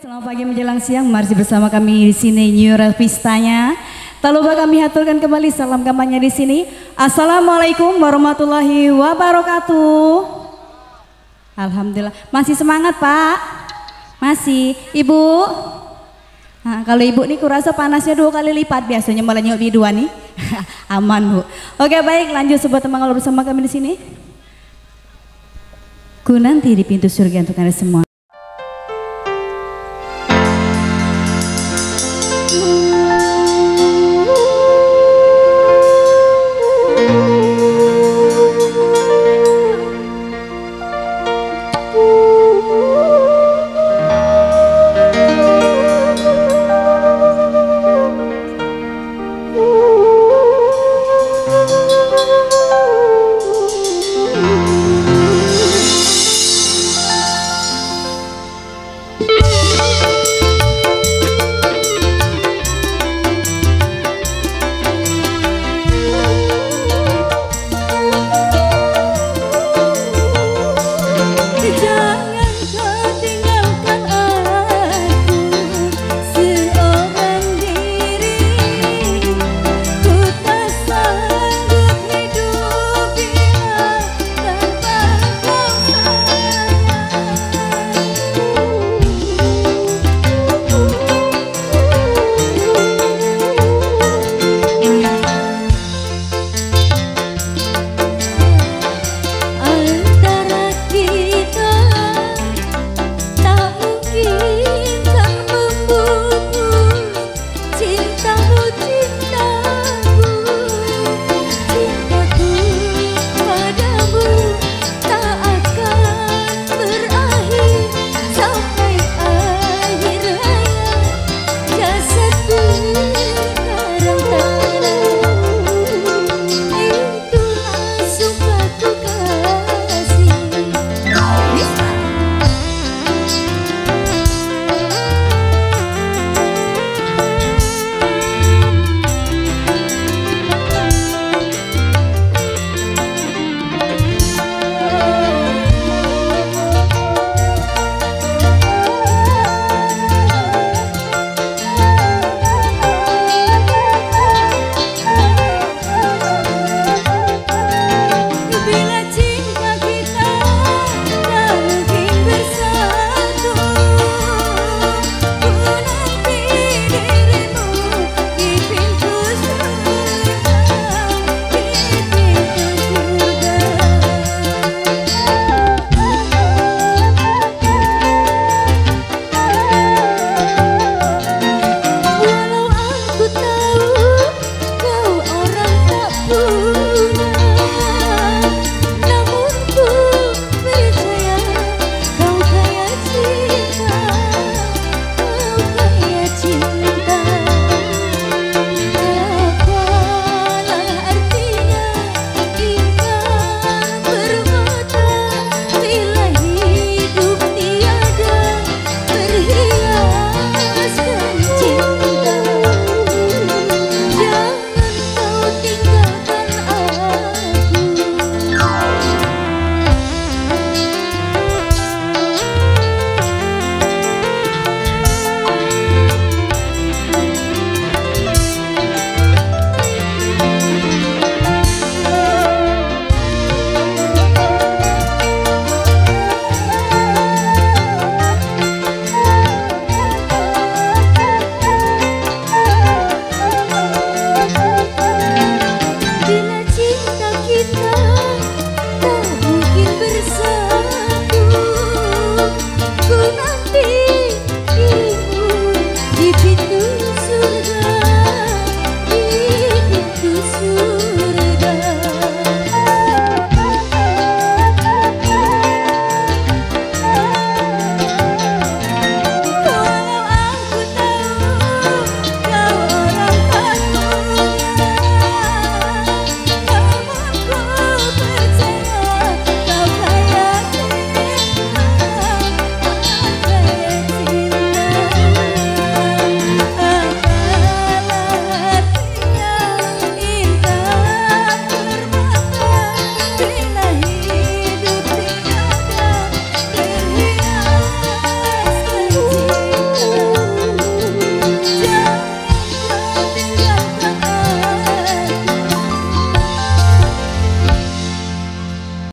Selamat pagi menjelang siang, masih bersama kami di sini New Year Pistanya. Tak lupa kami haturkan kembali salam kampanye di sini. Assalamualaikum warahmatullahi wabarakatuh. Alhamdulillah, masih semangat Pak? Masih, Ibu? Nah, kalau Ibu nih kurasa panasnya 2 kali lipat, biasanya malah nyobi 2 nih. Aman Bu. Oke baik, lanjut sebuah teman kalau bersama kami di sini. Ku nanti di pintu surga untuk Anda semua.